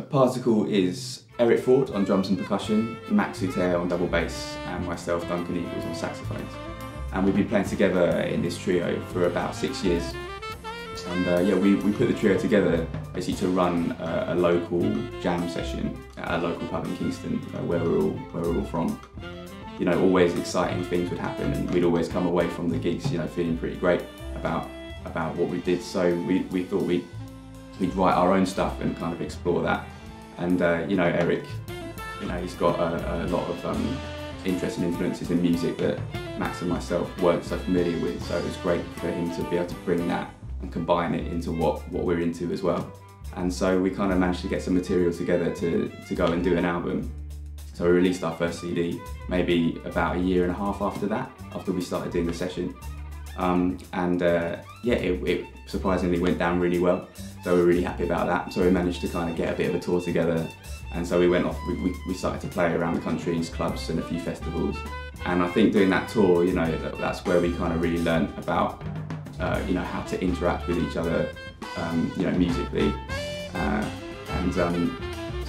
Partikel is Eric Ford on drums and percussion, Max Sharp on double bass, and myself, Duncan Eagles, on saxophones. And we've been playing together in this trio for about 6 years. And yeah, we put the trio together basically to run a local jam session at a local pub in Kingston, where we're all from. You know, always exciting things would happen, and we'd always come away from the gigs, you know, feeling pretty great about what we did. So we thought we'd write our own stuff and kind of explore that. And you know, Eric, you know, he's got a lot of interesting influences in music that Max and myself weren't so familiar with. So it was great for him to be able to bring that and combine it into what we're into as well. And so we kind of managed to get some material together to go and do an album. So we released our first CD maybe about a year and a half after that, after we started doing the session. Yeah, it surprisingly went down really well. So we're really happy about that. So we managed to kind of get a bit of a tour together. And so we went off, we started to play around the country in clubs and a few festivals. And I think doing that tour, you know, that's where we kind of really learned about, you know, how to interact with each other, you know, musically.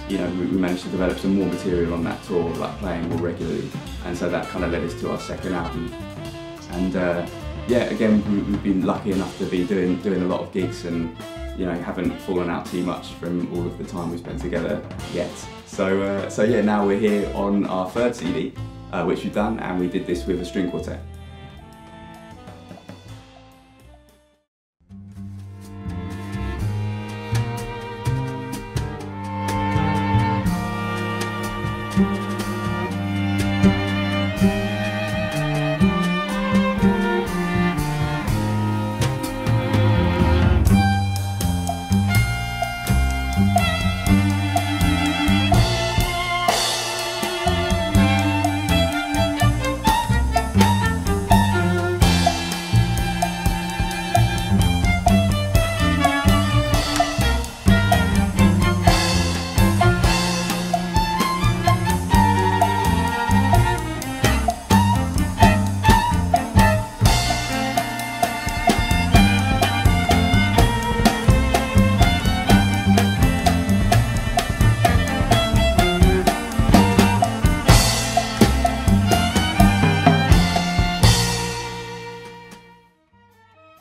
You know, we managed to develop some more material on that tour, like playing more regularly. And so that kind of led us to our second album. And yeah, again, we've been lucky enough to be doing a lot of gigs, and you know, haven't fallen out too much from all of the time we spent together yet. So yeah, now we're here on our third CD, which we've done, and we did this with a string quartet.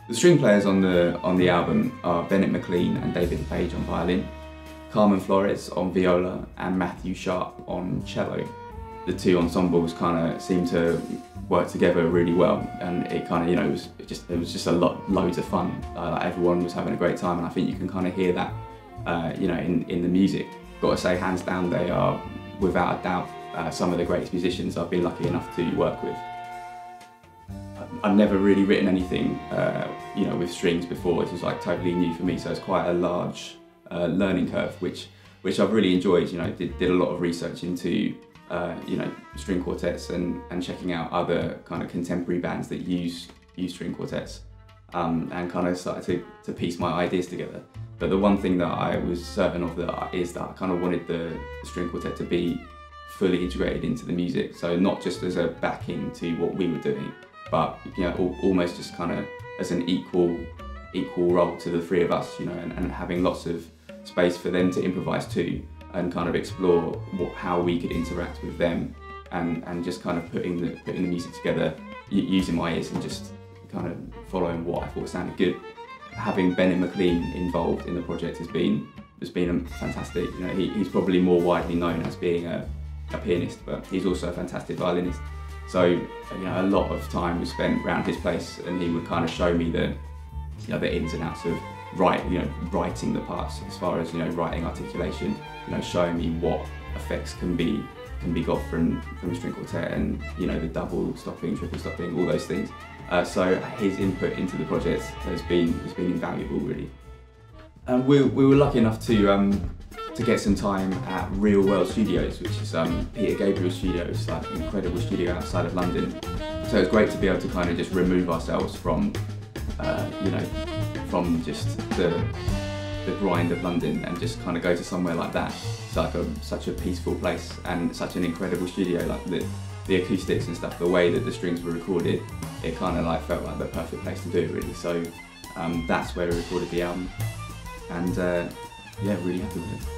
The string players on the album are Benet McLean and David Page on violin, Carmen Flores on viola, and Mathew Sharp on cello. The two ensembles kind of seem to work together really well, and it kind of, you know, it was just loads of fun. Like everyone was having a great time, and I think you can kind of hear that, you know, in the music. Got to say, hands down, they are without a doubt some of the greatest musicians I've been lucky enough to work with. I've never really written anything, you know, with strings before. It was like totally new for me, so it's quite a large learning curve, which I've really enjoyed. You know, did a lot of research into, you know, string quartets and checking out other kind of contemporary bands that use string quartets, and kind of started to piece my ideas together. But the one thing that I was certain of is that I kind of wanted the string quartet to be fully integrated into the music, so not just as a backing to what we were doing, but you know, almost just kind of as an equal role to the three of us, you know, and having lots of space for them to improvise too, and kind of explore how we could interact with them, and just kind of putting the music together, using my ears and just kind of following what I thought sounded good. Having Benet McLean involved in the project has been fantastic. You know, he's probably more widely known as being a pianist, but he's also a fantastic violinist. So, you know, a lot of time was spent around his place, and he would kind of show me the ins and outs of writing the parts, as far as, you know, writing articulation, you know, showing me what effects can be got from a string quartet, and, you know, the double stopping, triple stopping, all those things. So his input into the project has been invaluable, really. And we were lucky enough to get some time at Real World Studios, which is Peter Gabriel's studio. It's like an incredible studio outside of London. So it's great to be able to kind of just remove ourselves from, you know, from just the grind of London, and just kind of go to somewhere like that. It's like such a peaceful place, and such an incredible studio. Like the acoustics and stuff, the way that the strings were recorded, it kind of like felt like the perfect place to do it, really. So that's where we recorded the album, and yeah, really happy with it.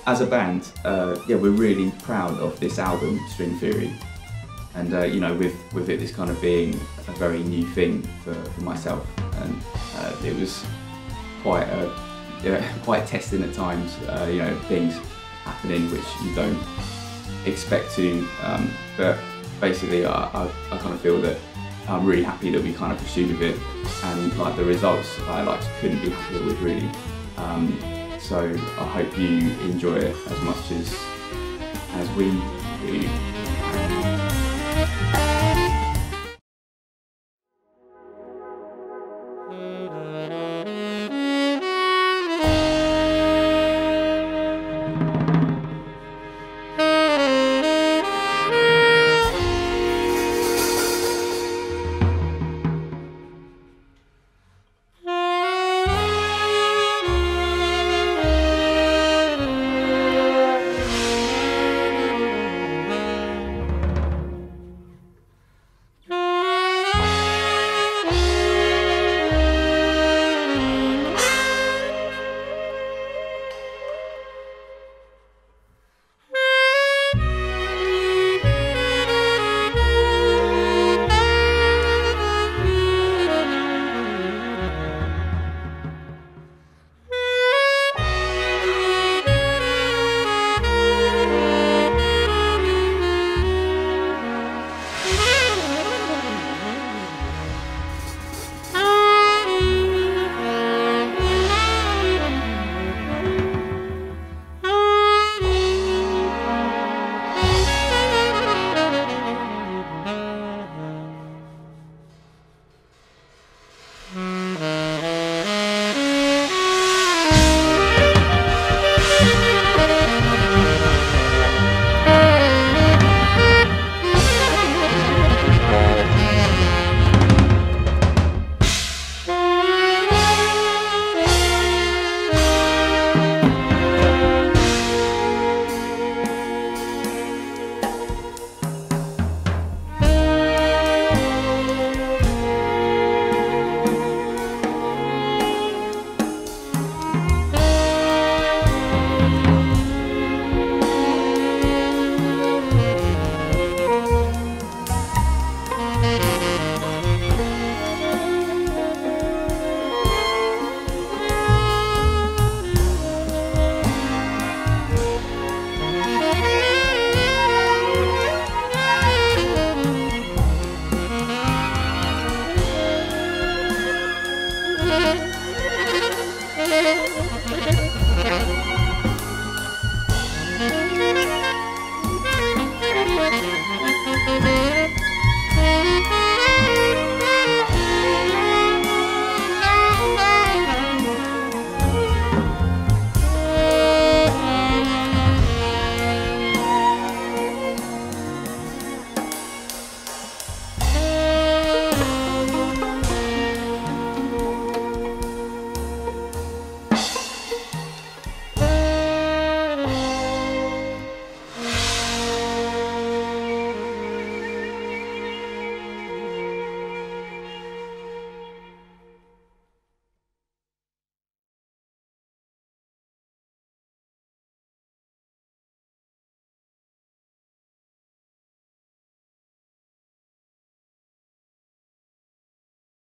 as a band, yeah, we're really proud of this album, String Theory. And you know, with it, this kind of being a very new thing for myself, and it was quite quite testing at times. You know, things happening which you don't expect to, but basically, I kind of feel that I'm really happy that we kind of pursued with it, and like the results, I like couldn't be happier with really. So I hope you enjoy it as much as we do.